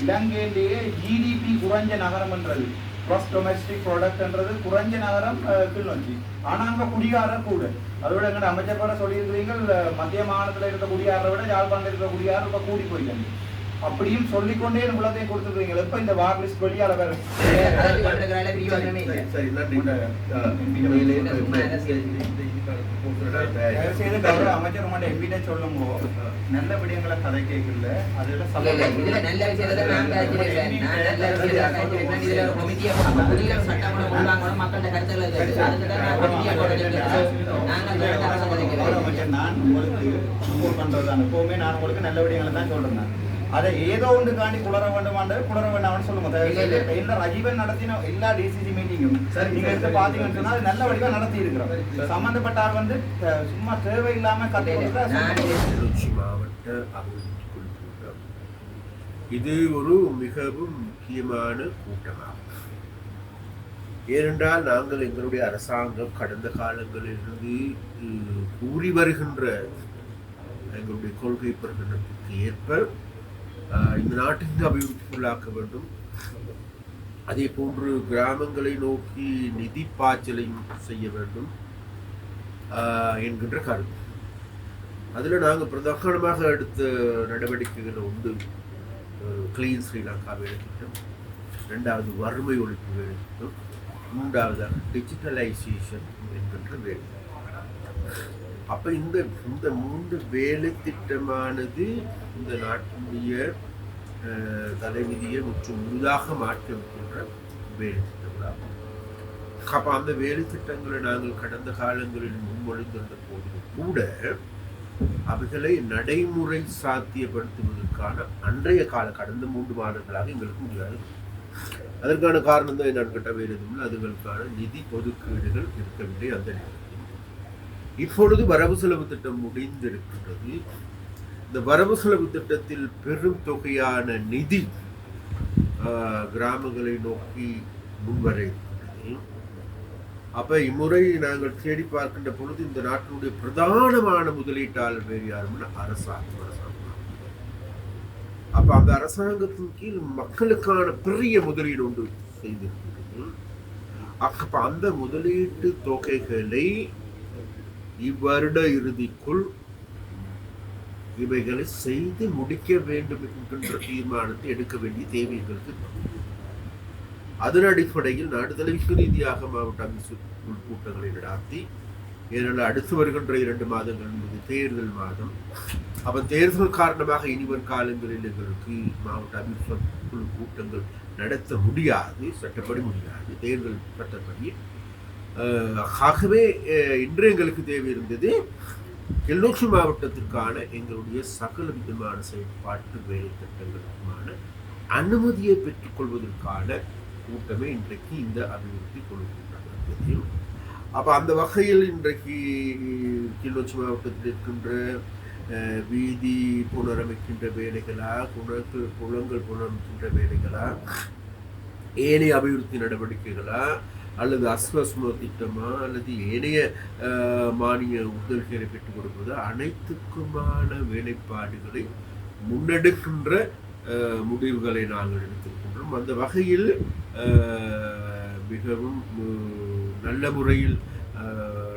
இலங்கையிலேயே GDP குறைஞ்ச நகரம்ன்றது cross domestic ப்ராடக்ட்ன்றது குறைஞ்ச நகரம் கிளிநொச்சி. ஆனால் அங்கே குடியாரர் கூட. அதோட எங்கள்ட அமைச்சர் கூட சொல்லியிருக்கிறீர்கள், மத்திய மாநிலத்தில் இருக்க குடியாரை விட யாழ்ப்பாணத்தில் இருக்க குடியார் இப்போ கூடி போயிட்டாங்க. அப்படியும் சொல்லிக்கொண்டே உள்ளதையும் கொடுத்துருக்கீங்க. எப்ப இந்த வார் லிஸ்ட் வெளியால வேற அமைச்சர் மட்டும் எம்பிட்ட சொல்லுங்க. நல்ல விடயங்களை கதை கேட்கல, அதுல நல்ல நான் உங்களுக்கு சப்போர்ட் பண்றதுதான். எப்பவுமே நான் உங்களுக்கு நல்ல விடயங்களை தான் சொல்றேன். அதை ஏதோ ஒன்று காண்டி குளர வேண்டுமாண்டு குளர வேண்டாம்னு சொல்லுங்க. இந்த ரஜீவன் நடத்தின எல்லா டிசிசி மீட்டிங்கும் நீங்க எடுத்து பாத்தீங்கன்னு சொன்னா அது நல்ல வடிவா நடத்தி இருக்கிறோம். சம்பந்தப்பட்ட ஆள் வந்து சும்மா தேவையில்லாம கற்றுக் மாவட்ட அபிவிருத்தி குழு கூட்டம் இது ஒரு மிகவும் முக்கியமான கூட்டமாகும். ஏனென்றால் நாங்கள் எங்களுடைய அரசாங்கம் கடந்த காலங்களிலிருந்து கூறி வருகின்ற எங்களுடைய கொள்கை பிரகடனத்துக்கு ஏற்ப இந்த நாட்டுக்கு அபிவிருத்திக்குள்ளாக்க வேண்டும். அதே போன்று கிராமங்களை நோக்கி நிதி பாய்ச்சலையும் செய்ய வேண்டும் என்கின்ற கருத்து. அதில் நாங்கள் பிரதானமாக எடுத்த நடவடிக்கைகள் ஒன்று கிளீன் ஸ்ரீலங்கா வேலை திட்டம், ரெண்டாவது வறுமை ஒழிப்பு வேலை திட்டம், மூன்றாவதாக டிஜிட்டலைசேஷன் என்கின்ற வேலை. அப்போ இந்த மூன்று வேலை திட்டமானது இந்த நாட்டினுடைய தலைவிதியை முற்றும் முழுதாக மாற்றிருக்கின்ற வேலை திட்டங்களாகும். அப்போ அந்த வேலை திட்டங்களை நாங்கள் கடந்த காலங்களில் முன்மொழிந்திருந்த போது கூட அவைகளை நடைமுறை சாத்தியப்படுத்துவதற்கான அன்றைய கால கடந்த 3 மாதங்களாக எங்களுக்கு முடியாது. அதற்கான காரணம் தான் என்னன்னு கேட்ட வேறு எதுவும் அதுகளுக்கான நிதி ஒதுக்கீடுகள் இருக்கவில்லை. அந்த நேரத்தில் இப்பொழுது வரவு செலவு திட்டம் முடிந்திருக்கின்றது. இந்த வரவு செலவு திட்டத்தில் பெரும் தொகையான நிதி கிராமங்களை நோக்கி முன்வர இருக்கின்றது. அப்ப இம்முறை நாங்கள் தேடி பார்க்கின்ற பொழுது இந்த நாட்டினுடைய பிரதானமான முதலீட்டாளர் வேறு யாருன்னா அரசாங்கம். அப்ப அந்த அரசாங்கத்தின் கீழ் மக்களுக்கான பெரிய முதலீடு ஒன்று செய்திருக்கிறது. அப்ப அந்த முதலீட்டு தொகைகளை இவ்வருட இறுதிக்குள் இவைகளை செய்து முடிக்க வேண்டும் என்கின்ற தீர்மானத்தை எடுக்க வேண்டிய தேவை எங்களுக்கு. அதன் அடிப்படையில் நாடு தழுவிய ரீதியாக மாவட்ட அமைச்சர் கூட்டங்களை நடாத்தி, ஏனென்றால் அடுத்து வருகின்ற 2 மாதங்கள் என்பது தேர்தல் மாதம். அப்ப தேர்தல் காரணமாக இனிவரும் காலங்களில் எங்களுக்கு மாவட்ட அமைச்சர் குழு கூட்டங்கள் நடத்த முடியாது, சட்டப்படி முடியாது, தேர்தல் சட்டப்படி. ஆகவே இன்று எங்களுக்கு தேவை இருந்தது கிளிநொச்சி மாவட்டத்திற்கான எங்களுடைய சகல விதமான செயல்பாட்டு வேலை திட்டங்களுக்குமான அனுமதியை பெற்றுக் கொள்வதற்கான கூட்டமே இன்றைக்கு இந்த அபிவிருத்தி குழு கூட்டம். அப்போ அந்த வகையில் இன்றைக்கு கிளிநொச்சி மாவட்டத்தில் இருக்கின்ற வீதி புனரமைக்கின்ற வேலைகளா, குளங்கள் புனரமைக்கின்ற வேலைகளா, ஏனைய அபிவிருத்தி நடவடிக்கைகளா, அல்லது அஸ்வஸ்ம திட்டமா, அல்லது ஏனைய மானிய உதவிகளை பெற்றுக் கொடுப்பது, அனைத்துக்குமான வேலைப்பாடுகளை முன்னெடுக்கின்ற முடிவுகளை நாங்கள் எடுத்திருக்கின்றோம். அந்த வகையில் மிகவும் நல்ல முறையில்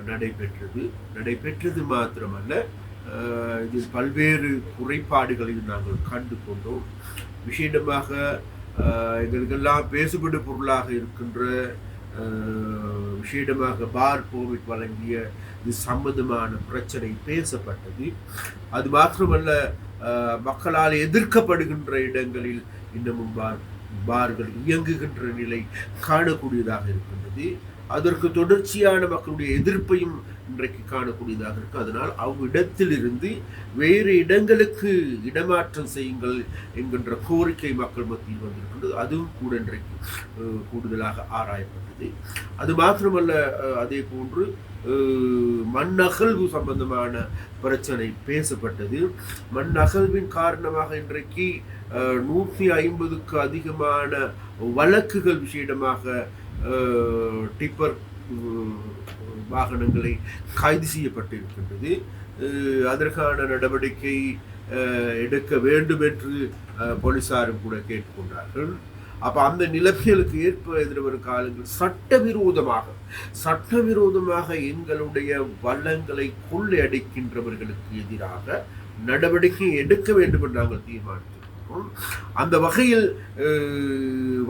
நடைபெற்றது மாத்திரமல்ல, இதில் பல்வேறு குறைபாடுகளையும் நாங்கள் கண்டு கொண்டோம். விசேடமாக எங்களுக்கெல்லாம் பேசுபடு பொருளாக இருக்கின்ற விசேடமாக பார் கோவிட் வழங்கிய இது சம்பந்தமான பிரச்சனை பேசப்பட்டது. அது மாத்திரமல்ல, மக்களால் எதிர்க்கப்படுகின்ற இடங்களில் இன்னமும் பார்கள் இயங்குகின்ற நிலை காணக்கூடியதாக இருக்கின்றது. அதற்கு தொடர்ச்சியான மக்களுடைய எதிர்ப்பையும் இன்றைக்கு காணக்கூடியதாக இருக்கு. அதனால் அவ்விடத்திலிருந்து வேறு இடங்களுக்கு இடமாற்றம் செய்யுங்கள் என்கின்ற கோரிக்கை மக்கள் மத்தியில் வந்திருக்கின்றது. அதுவும் கூட இன்றைக்கு கூடுதலாக ஆராயப்பட்டது. அது மாத்திரமல்ல, அதே போன்று மண் அகழ்வு சம்பந்தமான பிரச்சனை பேசப்பட்டது. மண் அகழ்வின் காரணமாக இன்றைக்கு 150க்கு அதிகமான வழக்குகள் விஷயமாக டிப்பர் வாகனங்களை கைது செய்யப்பட்டிருக்கின்றது. அதற்கான நடவடிக்கை எடுக்க வேண்டும் என்று போலீசாரும் கூட கேட்டுக்கொண்டார்கள். அப்ப அந்த நிலைமைகளுக்கு ஏற்ப எதிர்வரும் காலங்கள் சட்டவிரோதமாக எங்களுடைய வளங்களை கொள்ளையடிக்கின்றவர்களுக்கு எதிராக நடவடிக்கை எடுக்க வேண்டும் என்று நாங்கள் தீர்மானித்திருக்கிறோம். அந்த வகையில்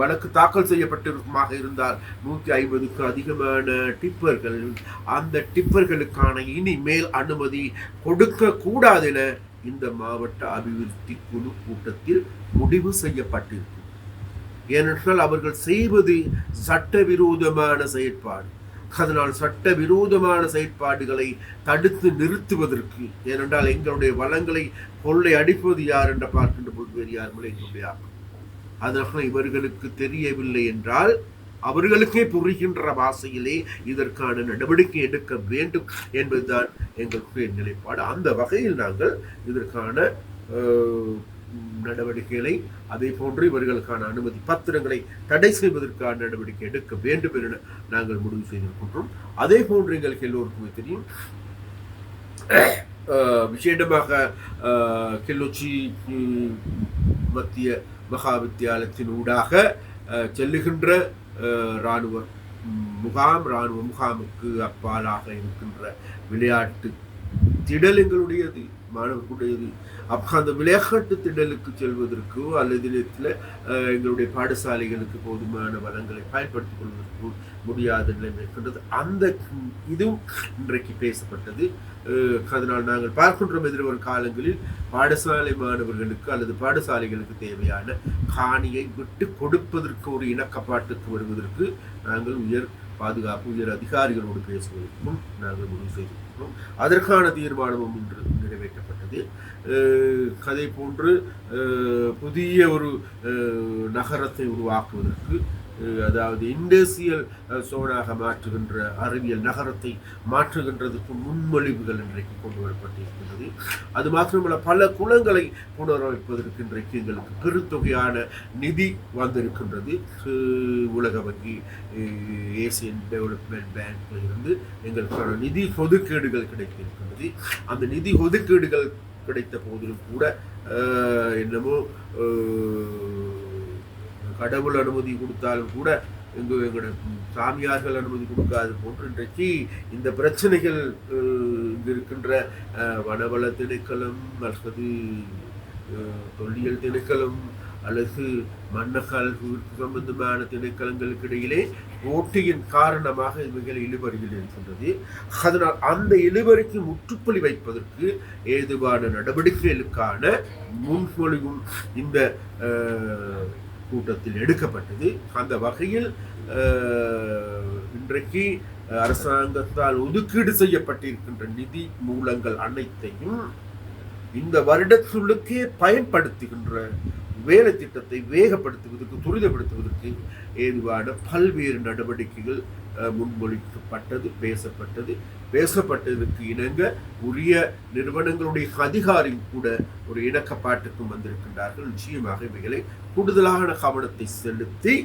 வழக்கு தாக்கல் செய்யப்பட்டிருக்குமாக இருந்தால் 150க்கும் அதிகமான டிப்பர்கள், அந்த டிப்பர்களுக்கான இனிமேல் அனுமதி கொடுக்க கூடாது என இந்த மாவட்ட அபிவிருத்தி குழு கூட்டத்தில் முடிவு செய்யப்பட்டிருக்கும். ஏனென்றால் அவர்கள் செய்வது சட்டவிரோதமான செயற்பாடு. அதனால் சட்டவிரோதமான செயற்பாடுகளை தடுத்து நிறுத்துவதற்கு, ஏனென்றால் எங்களுடைய வளங்களை கொள்ளை அடிப்பது யார் என்ற பார்க்கின்ற பொழுது வேறு யாருமே எங்களுடைய ஆகும். அதனால் இவர்களுக்கு தெரியவில்லை என்றால் அவர்களுக்கே புரிகின்ற பாஷையிலே இதற்கான நடவடிக்கை எடுக்க வேண்டும் என்பதுதான் எங்களுடைய நிலைப்பாடு. அந்த வகையில் நாங்கள் இதற்கான நடவடிக்கைகளை, அதே போன்று இவர்களுக்கான அனுமதி பத்திரங்களை தடை செய்வதற்கான நடவடிக்கை எடுக்க வேண்டும் என நாங்கள் முடிவு செய்திருக்கின்றோம். அதே போன்று எங்களுக்கு எல்லோருக்குமே தெரியும், விசேடமாக கிளிநொச்சி மத்திய மகா வித்தியாலயத்தின் ஊடாக செல்லுகின்ற இராணுவ முகாமுக்கு அப்பாலாக இருக்கின்ற விளையாட்டு திடல் எங்களுடையது, மாணவர்களுடையது. அப்போ அந்த விளையாட்டு திடலுக்கு செல்வதற்கோ அல்லது எங்களுடைய பாடசாலைகளுக்கு போதுமான வளங்களை பயன்படுத்திக் கொள்வதற்கு முடியாத நிலைமை இருக்கின்றது. அந்த இதுவும் இன்றைக்கு பேசப்பட்டது. அதனால் நாங்கள் பார்க்கின்றோம், எதிர்வரும் காலங்களில் பாடசாலை மாணவர்களுக்கு அல்லது பாடசாலைகளுக்கு தேவையான காணியை விட்டு கொடுப்பதற்கு ஒரு இணக்கப்பாட்டுக்கு வருவதற்கு நாங்கள் உயர் அதிகாரிகளோடு பேசுவதற்கும் நாங்கள் முடிவு செய்திருக்கிறோம். அதற்கான தீர்மானமும் இன்று நிறைவேற்றப்பட்டது. அதே போன்று புதிய ஒரு நகரத்தை உருவாக்குவதற்கு, அதாவது இண்டஸ்ட்ரியல் சோனாக மாற்றுகின்ற அறிவியல் நகரத்தை மாற்றுகின்றதுக்கு முன்மொழிவுகள் இன்றைக்கு கொண்டு வரப்பட்டிருக்கின்றது. அது மாத்திரமல்ல, பல குளங்களை புனரமைப்பதற்கு இன்றைக்கு எங்களுக்கு பெருந்தொகையான நிதி வந்திருக்கின்றது. உலக வங்கி, ஏசியன் டெவலப்மெண்ட் பேங்க்ல இருந்து எங்களுக்கான நிதி ஒதுக்கீடுகள் கிடைத்திருக்கின்றது. அந்த நிதி ஒதுக்கீடுகள் கிடைத்த போதிலும் கூட என்னமோ கடவுள் அனுமதி கொடுத்தாலும் கூட எங்களோட சாமியார்கள் அனுமதி கொடுக்காது போன்று இன்றைக்கு இந்த பிரச்சனைகள் இங்கு இருக்கின்ற வனவள திணைக்களம் அல்லது தொல்லியல் திணைக்களம் அல்லது மன்னகால் சம்பந்தமான திணைக்களங்களுக்கு இடையிலே போட்டியின் காரணமாக இவைகள் இழுபறியில் இருக்கின்றது. அதனால் அந்த இழுபறிக்கு முற்றுப்புள்ளி வைப்பதற்கு ஏதுவான நடவடிக்கைகளுக்கான முன்மொழிவும் இந்த கூட்டத்தில் எடுக்கப்பட்டது. அந்த வகையில் இன்றைக்கு அரசாங்கத்தால் ஒதுக்கீடு செய்யப்பட்டிருக்கின்ற நிதி மூலங்கள் அனைத்தையும் இந்த வருடத்துள்ளுக்கே பயன்படுத்துகின்ற வேலை திட்டத்தை வேகப்படுத்துவதற்கு, துரிதப்படுத்துவதற்கு ஏதுவான பல்வேறு நடவடிக்கைகள் முன்மொழிக்கப்பட்டது, பேசப்பட்டதற்கு இணங்க உரிய நிறுவனங்களுடைய அதிகாரிகள் கூட ஒரு இணக்கப்பாட்டுக்கும் வந்திருக்கின்றார்கள். நிச்சயமாக இவைகளை கூடுதலான கவனத்தை செலுத்தி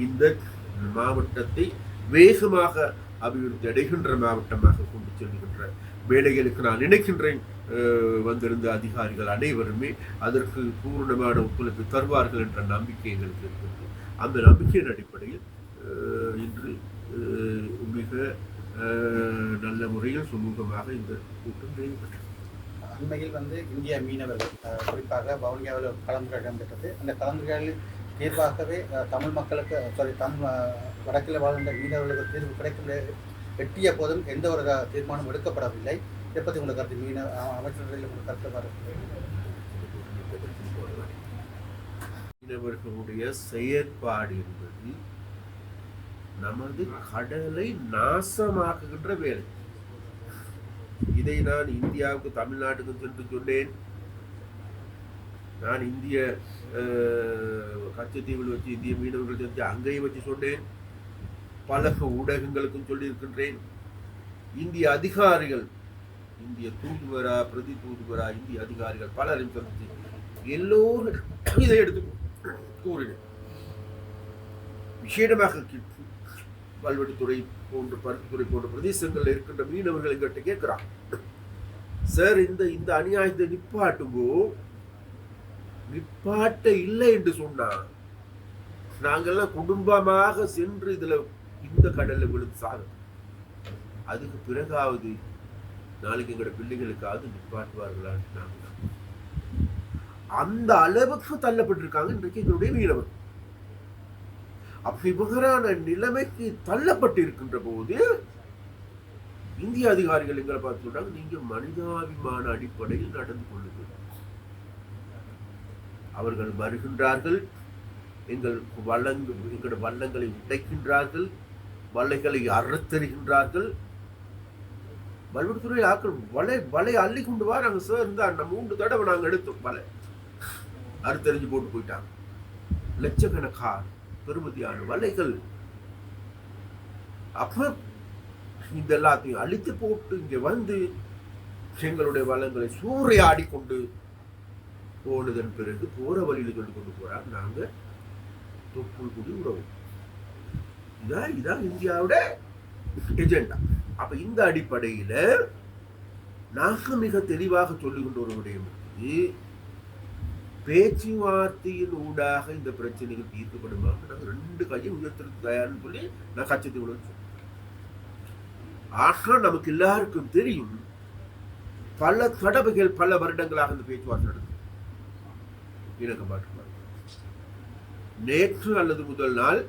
இந்த மாவட்டத்தை வேகமாக அபிவிருத்தி அடைகின்ற மாவட்டமாக கொண்டு செல்கின்ற வேலைகளுக்கு நான் நினைக்கின்றேன் வந்திருந்த அதிகாரிகள் அனைவருமே அதற்கு பூர்ணமான ஒத்துழைப்பு தருவார்கள் என்ற நம்பிக்கை எங்களுக்கு இருக்கிறது. அந்த நம்பிக்கையின் அடிப்படையில் இன்று மிக நல்ல முறையில் சுமூகமாக இந்த கூட்டம் நிறைவேற்றது. அண்மையில் இந்திய மீனவர்கள் குறிப்பாக வவுனியாவில் கலந்துரையாடல் இடம்பெற்றது. அந்த கலந்துரையாடலில் தீர்வாகவே தமிழ் மக்களுக்கு வடக்கில் வாழ்ந்த மீனவர்களுக்கு தீர்வு கிடைக்கும் எட்டிய போதும் எந்த ஒரு தீர்மானம் எடுக்கப்படவில்லை. இதை பற்றி உங்களுக்கு கருத்து, அமைச்சர்களில் உங்களுக்கு கருத்து மீனவர்களுடைய செயற்பாடு என்பது நமது கடலை நாசமாக்குகின்ற வேலை. இதை நான் இந்தியாவுக்கு, தமிழ்நாட்டுக்கு சென்று சொன்னேன். நான் இந்திய கச்சத்தீவில் வச்சு இந்திய மீனவர்கள் செஞ்சு அங்கேயும் வச்சு சொன்னேன். பல ஊடகங்களுக்கும் சொல்லியிருக்கின்றேன். இந்திய அதிகாரிகள், இந்திய தூதுவரா, பிரதி தூதுவரா, இந்திய அதிகாரிகள் பலரும் சந்தித்து எல்லோரும் இதை எடுத்து கூறினேன். விசேடமாக பல்வெடுத்துறை போன்ற பருத்தித்துறை போன்ற பிரதேசங்களில் இருக்கின்ற மீனவர்கள் எங்கிட்ட கேட்கிறான், சார் இந்த இந்த அநியாயத்தை நிப்பாட்டுங்கோ, நிப்பாட்ட இல்லை என்று சொன்னா நாங்கெல்லாம் குடும்பமாக சென்று இதுல இந்த கடல்ல விழுந்து சாகும். அதுக்கு பிறகாவது நாளைக்கு எங்களோட பிள்ளைகளுக்காவது நிப்பாட்டுவார்களான்னு நாங்க அந்த அளவுக்கு தள்ளப்பட்டிருக்காங்க இன்றைக்கு எங்களுடைய மீனவர். இவ்வகரான நிலைமைக்கு தள்ளப்பட்டு இருக்கின்ற போது இந்திய அதிகாரிகள் எங்களை பார்த்து சொல்றாங்க, நீங்க மனிதாபிமான அடிப்படையில் நடந்து கொள்ளுங்கள். அவர்கள் வருகின்றார்கள், எங்களோட வள்ளங்களை உடைக்கின்றார்கள், வலைகளை அறுத்தறிகின்றார்கள். வல்வெடுத்துறை ஆக்கள் வலை அள்ளி கொண்டு வராங்க சார். இந்த 3 தடவை நாங்க எடுத்தோம், வலை அறுத்தறிஞ்சு போட்டு போயிட்டாங்க. லட்சக்கணக்கான பெருமதியான வலைகள். அப்ப இந்த எல்லாத்தையும் அழித்து போட்டு இங்க வந்து எங்களுடைய வளங்களை சூறையாடி கொண்டு போனதன் பிறகு போற வழியில சொல்லி கொண்டு போறாங்க, நாங்க தொப்புள் குடி உறவு. இதான் இந்தியாவோட எஜெண்டா. அப்ப இந்த அடிப்படையில நாங்க மிக தெளிவாக சொல்லுகின்ற ஒரு விடயம் இருக்குது, பேச்சுவார்த்தையின் ஊடாக இந்த பிரச்சனைகள் தீர்க்கப்படுமாக நாங்கள் 2 கையும் உயர்த்திற்கு தயார்னு சொல்லி நான் கட்சத்தை உள்ள சொன்னேன். ஆக நமக்கு எல்லாருக்கும் தெரியும், பல தடவைகள் பல வருடங்களாக இந்த பேச்சுவார்த்தை நடந்தது. இணக்கப்பாட்டு நேற்று அல்லது முதல் நாள்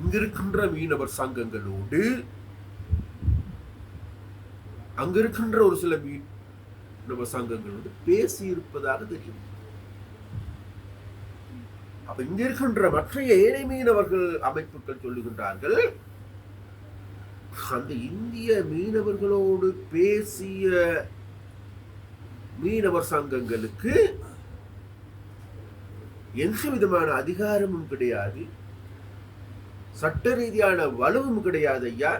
இங்கிருக்கின்ற மீனவர் சங்கங்களோடு அங்கிருக்கின்ற ஒரு சில மீனவர் சங்கங்களோடு பேசி இருப்பதாக தெரியும். அப்ப இங்க இருக்கின்ற மற்ற ஏழை மீனவர்கள் அமைப்புகள் சொல்லுகின்றார்கள், அந்த இந்திய மீனவர்களோடு பேசிய மீனவர் சங்கங்களுக்கு எந்த விதமான அதிகாரமும் கிடையாது, சட்ட ரீதியான வலுவும் கிடையாது ஐயா.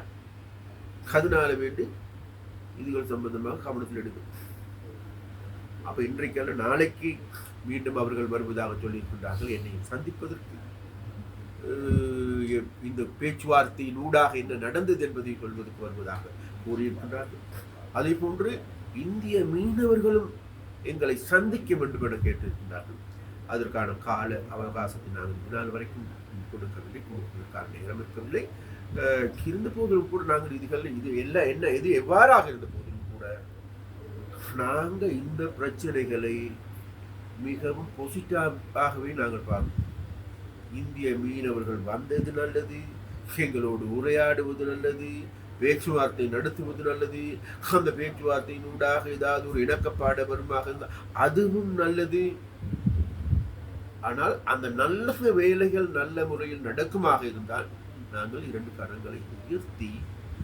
அதனால வேண்டி இதுகள் சம்பந்தமாக கவனத்தில் எடுக்கும். அப்ப இன்றைக்கு நாளைக்கு மீண்டும் அவர்கள் வருவதாக சொல்லியிருக்கின்றார்கள். என்னை சந்திப்பதற்கு இந்த பேச்சுவார்த்தையின் ஊடாக என்ன நடந்தது என்பதை சொல்வதற்கு வருவதாக கூறியிருக்கின்றார்கள். அதே போன்று இந்திய மீனவர்களும் எங்களை சந்திக்க வேண்டும் என கேட்டிருக்கின்றார்கள். அதற்கான கால அவகாசத்தை நாங்கள் இதனால் வரைக்கும் கொடுப்பதற்கான நேரம் இருக்கவில்லை. இருந்த போதிலும் கூட நாங்கள் இது எல்லாம் என்ன எது எவ்வாறாக இருந்த போதிலும் கூட நாங்கள் இந்த பிரச்சனைகளை மிகவும் பாசிட்டிவாகவே நாங்கள் பார்க்கிறோம். இந்திய மீனவர்கள் வந்தது நல்லது, எங்களோடு உரையாடுவது நல்லது, பேச்சுவார்த்தை நடத்துவது நல்லது. அந்த பேச்சுவார்த்தையின் ஊடாக ஏதாவது ஒரு இணக்கப்பாடு வருமாக இருந்தால் அதுவும் நல்லது. ஆனால் அந்த நல்ல வேலைகள் நல்ல முறையில் நடக்குமாக இருந்தால் நாங்கள் 2 கரங்களை உயர்த்தி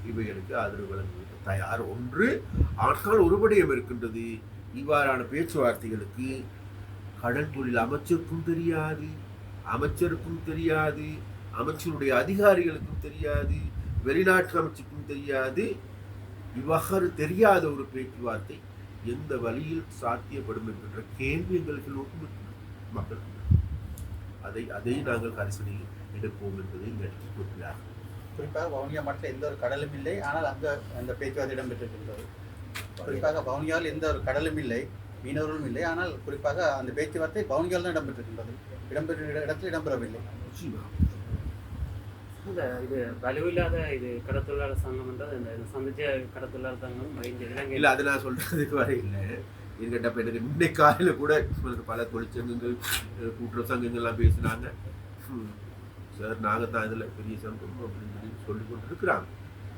இவைகளுக்கு ஆதரவு வழங்குவது தயார். ஒன்று. ஆனால் ஒரு விடயம் இருக்கின்றது, இவ்வாறான பேச்சுவார்த்தைகளுக்கு கடல் தொழில் அமைச்சருக்கும் தெரியாது, அமைச்சருக்கும் தெரியாது, அமைச்சருடைய அதிகாரிகளுக்கும் தெரியாது, வெளிநாட்டு அமைச்சருக்கும் தெரியாது. இவ்வாறு தெரியாத ஒரு பேச்சுவார்த்தை எந்த வழியில் சாத்தியப்படும் என்கின்ற கேள்வி எங்களுக்கு நோக்கும் மக்கள். அதை நாங்கள் கரிசனை எடுப்போம் என்பதை குறிப்பிட்டார். குறிப்பாக வவுனியா மற்ற எந்த ஒரு கடலும் இல்லை, ஆனால் அந்த பேச்சுவார்த்தை இடம்பெற்றிருக்கின்றது. குறிப்பாக வவுனியாவில் எந்த ஒரு கடலும் இல்லை, மீனவர்களும் இல்லை, ஆனால் குறிப்பாக அந்த பேச்சுவார்த்தை வவுனியாவில் தான் இடம்பெற்றிருக்கின்றது. இடம்பெற்ற இடத்தில் இடம்பெறவில்லை. இது வலுவில்லாத இது கடத்தொழிலாளர் சங்கம் என்றது இந்த சந்திச்ச கடத்தொழிலாளர் சங்கம் இல்லை, அதை நான் சொல்றதுக்கு வர இல்லை. இருக்கட்டப்ப எனக்கு இன்னைக்கு காலையில் கூட பல தொழிற்சங்கங்கள் கூட்டுறவு சங்கங்கள்லாம் பேசினாங்க. சார் நாங்கள் தான் இதில் பெரிய சங்கம் அப்படின்னு சொல்லி கொண்டு இருக்கிறாங்க.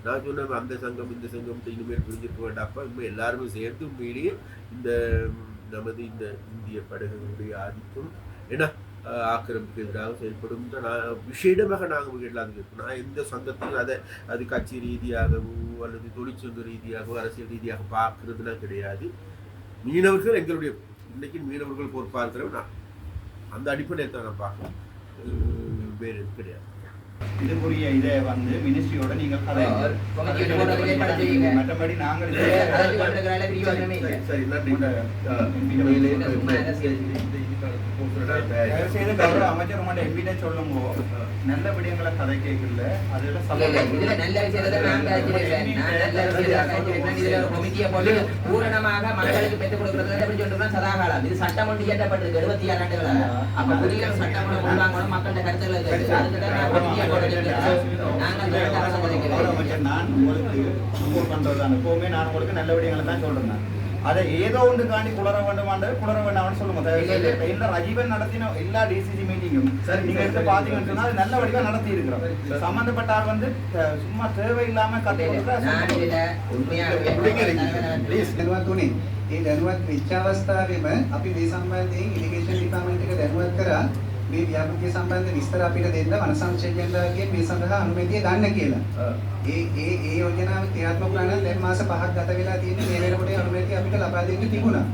நான் சொன்னேன், அந்த சங்கம் இந்த சங்கம் இனிமேல் பிரிஞ்சிருக்க வேண்டாப்பா, இனிமேல் எல்லாருமே சேர்ந்து உண்மையிலேயே இந்த நமது இந்த இந்திய படகுகளுடைய ஆதிக்கம் ஏன்னா ஆக்கிரமிப்பு எதிராக செயல்படும் நான் விஷயமாக நாங்கள் எல்லாத்துக்கும் இருக்கோம். நான் எந்த சங்கத்தையும் அது கட்சி ரீதியாகவோ அல்லது தொழிற்சங்க ரீதியாகவோ அரசியல் ரீதியாக பார்க்கறதுலாம் கிடையாது. மீனவர்கள் எங்களுடைய இன்னைக்கு மீனவர்கள் பொறுப்பாக இருக்கிறவங்க நான் அந்த அடிப்படையில் தான் நான் பார்க்கணும், வேறு எதுவும் கிடையாது. இதுக்குரிய இதை வந்து மினிஸ்ட்ரியோட நீங்கள் கதை மற்றபடி நாங்கள் சரி நன்றி செய்து கௌரவ அமைச்சர் உங்களோட எம்பிட்ட சொல்லுங்க நல்ல விடயங்களை கதை கேட்கல பூரணமாக மக்களுக்கு பெற்றுக் கொடுக்கிறது சதாகாலம். இது சட்டம் ஒன்று இயற்றப்பட்டிருக்கு 76 ஆண்டுகளாக. அப்ப புதிய சட்டம் கொண்டாங்கணும் மக்களோட கருத்துக்களை நான் உங்களுக்கு சப்போர்ட் பண்றதுதான். எப்பவுமே நான் உங்களுக்கு நல்ல விடயங்களை தான் சொல்றேன். அதை ஏதோ ஒன்று காண்டி குளர வேண்டுமான்றது குளர வேண்டாம்னு சொல்லுங்க. எல்லா ரஜீவன் நடத்தின எல்லா டிசிசி மீட்டிங்கும் நீங்க எடுத்து பாத்தீங்கன்னு சொன்னா அது நல்ல வடிவா நடத்தி இருக்கிறோம். சம்பந்தப்பட்ட ஆள் வந்து சும்மா தேவையில்லாம දැනුවත් ඒ දැනුවත් වෙච්ච අවස්ථාවේම අපි මේ සම්බන්ධයෙන් ඉරිගේෂන් ඩිපාර්ට්මන්ට් එක දැනුවත් කරා මේ ව්‍යාපෘතිය සම්බන්ධ විස්තර අපිට දෙන්න වන සංචේතනයන්ගේ මේ සඳහා අනුමැතිය ගන්න කියලා. ඒ යෝජනාව ක්‍රියාත්මක කරන දැන් මාස 5ක් ගත වෙලා තියෙන්නේ. මේ වෙනකොට අනුමැතිය අපිට ලබා දෙන්න තිබුණා.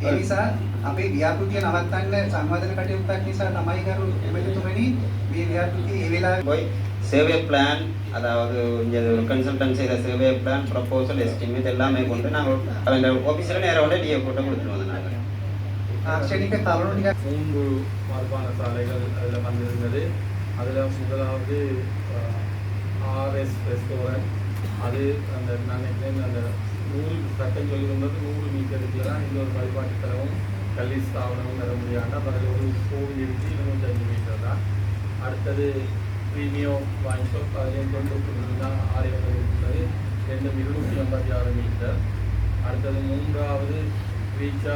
ඒ නිසා අපේ ව්‍යාපෘතිය නවත්තන්න සංවාදන කටයුත්තක් නිසා තමයි කරු එමෙතුමනි මේ ව්‍යාපෘතිය ඒ වෙලාවේ போய் சர்வே பிளான் அதாவது இங்கே கன்சல்டன்ட் செய்த சர்வே பிளான் ப்ரப்போசல் எஸ்டிமேட் எல்லாமே கொண்டு நாங்கள் அவங்க ஆஃபீஸில் நேராக வந்து டிஎஃப் போட்டு கொடுத்துருவோம். நாங்கள் තාක්ෂණික කරුණු ටික 3 மதுபான சாலைகள் அதில் வந்திருந்தது. அதில் முதலாவது ஆர்எஸ் ரெஸ்டாரண்ட். அது அந்த நான் நினைக்கிறேன் அந்த 100 சட்டம் சொல்லியிருந்தது 100 மீட்டருக்கு தான் இந்த ஒரு வழிபாட்டு தலமும் கல்வி ஸ்தாபனமும் வர முடியாது. அப்போ அதில் ஒரு கோவில் இருக்கு 25 மீட்டர் தான். அடுத்தது ப்ரீமியம் வாயின் ஷாப் அதில் 90 தான் 1000 இருக்கிறது 256 மீட்டர். அடுத்தது 3வது ரீச்சா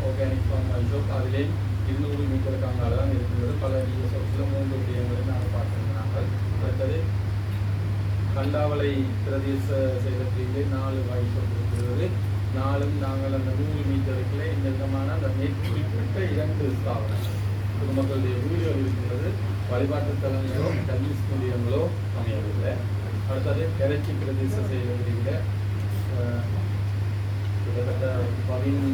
ஆர்கானிக் ஃபார்ம் வாயின் ஷாப் அதிலே 200 மீட்டருக்கான தான் இருக்கிறது. பல டிஎஸ்ஓஸில் 3 விடயங்களை நாங்கள் பார்த்துருந்தாங்க. அடுத்தது கண்டாவளை பிரதேச செயலகத்திலே 4 வாயின் ஷாப் இருக்கிறது. 4ம் நாங்கள் அந்த 100 மீட்டருக்குள்ளே இந்த விதமான அந்த மேற்குறிப்பிட்ட 2 ஸ்தாபனங்கள் பொதுமக்களுடைய வீடுகள் இருக்கிறது. வழிபாட்டு தலங்களோ கல்வி ஸ்கூலியங்களோ அமையவில்லை. அடுத்தது கரைச்சி பிரதேச செயலகத்தில கிட்டத்தட்ட 13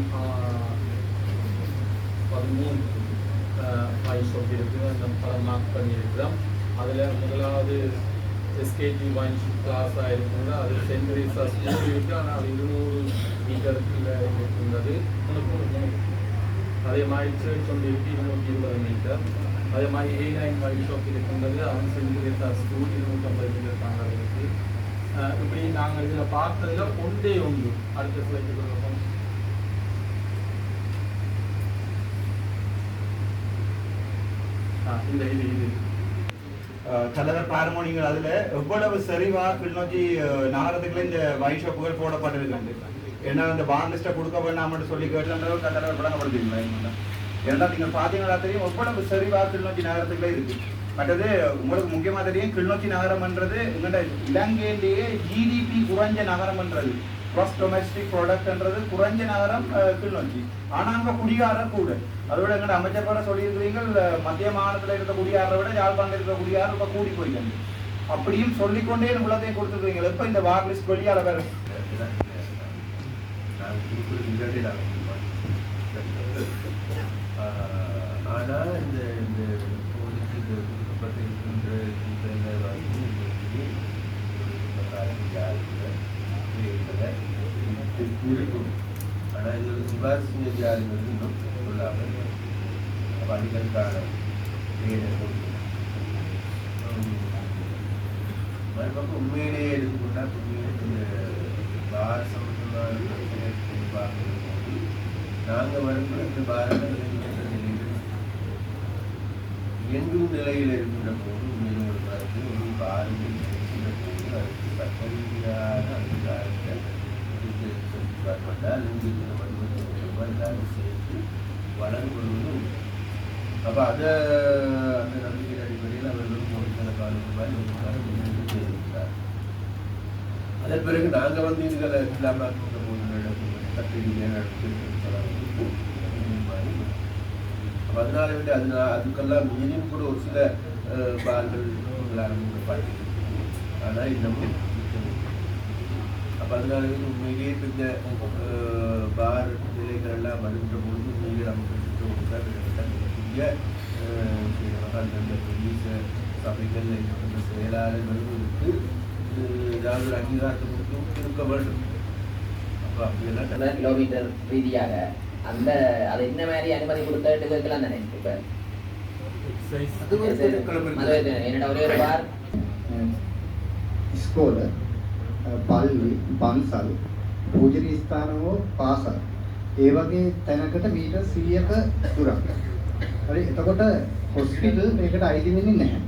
வாயின் ஷாப் இருக்குது. அந்த படம் மார்க் பண்ணியிருக்கிறோம். அதில் முதலாவது எஸ்கேஜி வாயின் ஷாப் கிளாஸாக இருக்கிறது. அது சென்ட் தெரேசா ஸ்கூல் இருக்குது. ஆனால் அது 200 மீட்டருக்குள்ள இருக்கின்றது. அதே மாதிரி சர்ச் ஒன்று இருக்குது 220 மீட்டர். அதே மாதிரி A9 வாயின் ஷாப் இருக்கின்றது. அது சென்ட் தெரேசா ஸ்கூல் 250 மீட்டர் தாங்க இருக்குது. இப்படி நாங்கள் இதில் பார்த்ததில் ஒன்றே ஒன்று அடுத்த ஸ்லைடு கொடுப்போம். இந்த இது தலைவர் பாருமோ நீங்கள் அதுல எவ்வளவு சரிவா கிளிநொச்சி நகரத்துக்குள்ள இந்த வைன் ஷாப்புகள் போடப்பட்டிருக்காங்க. ஏன்னா இந்த பான் லிஸ்ட்டை கொடுக்க வேண்டாம்னு சொல்லி கேட்டு தலைவர் விளங்கப்படுத்தீங்களா? ஏன்னா நீங்கள் பார்த்தீங்கன்னா தெரியும் எவ்வளவு சரிவா கிளிநொச்சி நகரத்துக்குள்ள இருக்கு. மற்றது உங்களுக்கு முக்கியமாக தெரியும் கிளிநொச்சி நகரம்ன்றது எங்கள்கிட்ட இலங்கையிலேயே ஜிடிபி குறைஞ்ச நகரம்ன்றது க்ராஸ் டொமெஸ்டிக் ப்ராடக்ட்ன்றது குறைஞ்ச நகரம் கிளிநொச்சி. ஆனால் அங்கே குடியாரர் கூட. அதோட எங்கள்ட அமைச்சர் கூட சொல்லியிருக்கிறீங்க மத்திய மாநிலத்தில் இருக்க குடியாரரை விட யாழ்ப்பாணத்தில் இருக்கிற குடியாரம் இப்போ கூடி போயிட்டாங்க. அப்படியும் சொல்லிக்கொண்டே குலத்தையும் கொடுத்துருக்கீங்க. எப்போ இந்த வார் லிஸ்ட் வெளியால வேறு ஆனால் இந்த கொடுக்கப்பட்டிருக்கின்ற இருக்கும். ஆனால் இது சிபாரிசு யாருங்கிறது இன்னும் சொல்லாமல் பணிகளுக்கான மறுபக்கம் உண்மையிலேயே எடுத்துக்கொண்டால் இந்த பார சம்பந்தமான பிரச்சனை பார்க்கும் போது நாங்கள் வரும்போது இந்த பாரதம் இயங்கும் நிலையில் இருக்கின்ற போது உண்மையிலே ஒரு கருத்து ஒரு பாரதிய இருக்கின்ற போது அதற்கு சட்டரீதியான அங்கீகாரத்தை பார்ப்பட்டால் இங்கிருக்கிற மருத்துவ எல்லாரும் சேர்த்து வழங்குவது. அப்போ அதை அந்த நம்பிக்கை அடிப்படையில் அவர்களும் ஒரு சில ரூபாய் முன்னேற்றம் செய்திருக்கிறார். அதன் பிறகு நாங்கள் வந்து இதுகளை இல்லாமல் கட்டிடியை அதனால விட அதுக்கெல்லாம் மீறியும் கூட ஒரு சில பார்கள் ஆரம்பிக்கப்பட்டு ஆனால் இன்னமும் அப்போ அதனால உண்மையிலேயே இந்த பார் நிலைகள் எல்லாம் வருகின்ற பொழுது உண்மையிலே நமக்கு பெரிய பெரிய சபைகள் இருக்கின்ற செயலாளர்களுக்கு ஏதாவது ஒரு அங்கீகாரத்தை கொடுத்து இருக்க வேண்டும். அப்போ அப்படியெல்லாம் கிலோமீட்டர் ரீதியாக அந்த அது என்ன மாதிரி அனுமதி கொடுத்துட்டு இருக்கலாம் தானே இப்ப என்னோட ஒரே ஒரு வார் ඉස්කෝල පල්ලි පන්සල් පූජනීය ස්ථාන හෝ පාසල් ඒ වගේ තැනකට මීටර් 100ක දුරක්. හරි එතකොට හොස්පිටල් මේකට අයිති වෙන්නේ නැහැ.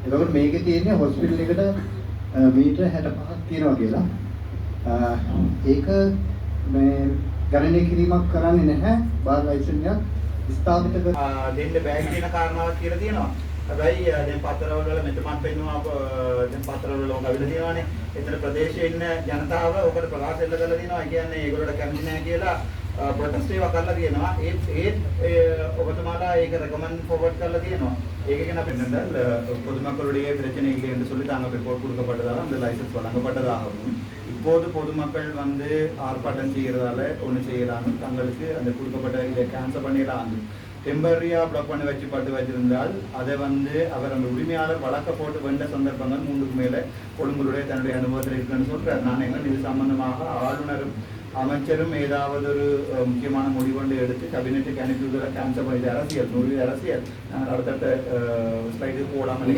එතකොට මේකේ තියෙන්නේ හොස්පිටල් එකට මීටර් 65ක් තියෙනවා කියලා. ඒක මේ ගණනය කිරීමක් කරන්නේ නැහැ. බාර් ලයිසන්ස් එකක් ස්ථාපිත කර දෙන්න බෑ කියන කාරණාවක් කියලා තියෙනවා. හැබැයි දැන් පත්තරවල වල මෙතමත් පෙන්නවා දැන් පත්තරවල ලෝක අවිල තියෙනවානේ. එතන ප්‍රදේශයේ ඉන්න ජනතාව ඔකට ප්‍රකාශ එල්ල කරලා තියෙනවා. ඒ කියන්නේ ඒගොල්ලෝට කැමති නැහැ කියලා ප්‍රොටෙස්ට් ඒවා කරලා තියෙනවා. ඒත් ඔබතුමාලා ඒක ரெக்கமெண்ட் ஃபார்வர்ட் කරලා තියෙනවා. ඒක ගැන අපි නේද பொதுமக்களுடைய பிரச்சனை இல்லை என்று சொல்லி தாங்க ரிப்போர்ட் கொடுக்கப்பட்டதால அந்த லைசன்ஸ் வழங்கப்பட்டதாகவும் இப்போது பொதுமக்கள் வந்து ஆர்ப்பாட்டம் செய்கிறதால ஒன்று செய்யலாம்னு தங்களுக்கு அந்த கொடுக்கப்பட்ட இதை கேன்சல் பண்ணிடலாம். டெம்பரரியாக பிளாக் பண்ணி வச்சிருந்தால் அதை வந்து அவர் அந்த உரிமையாளர் வழக்க போட்டு வெண்ட சந்தர்ப்பங்கள் 3க்கு மேலே கொழும்புடைய தன்னுடைய அனுபவத்தில் இருக்குன்னு சொல்கிறார். நான் எங்கள் இது சம்பந்தமாக ஆளுநரும் அமைச்சரும் ஏதாவது ஒரு முக்கியமான முடிவொன்று எடுத்து கேபினெட்டுக்கு அனுப்பிவிடுவதை கேன்சல் பண்ணி அரசியல் நூறு அரசியல் நாங்கள் அடுத்தடுத்த ஸ்லைடு போடாமல்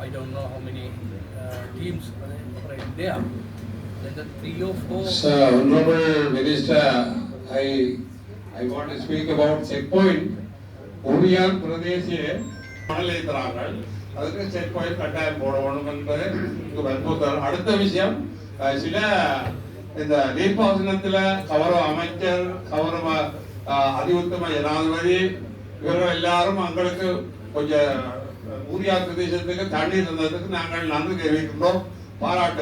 I don't know how many teams are there. There's a 3 or 4. Sir, Honorable Minister, I want to speak about checkpoint. Orion பிரதேசிய மணலை தராங்கள் அதுக்கு செக் பாயிண்ட் கட்டாயம் போடணும் என்பது இங்கு வற்புறுத்தல். அடுத்த விஷயம் சில இந்த நீர்ப்பாசனத்தில் கௌரவ அமைச்சர் கௌரவ அதிஉத்தம ஜனாதிபதி இவர்கள் எல்லாரும் எங்களுக்கு கொஞ்சம் ஊரியா பிரதேசத்துக்கு தண்ணீர் இருந்ததுக்கு நாங்கள் நன்றி தெரிவிக்கின்றோம், பாராட்டு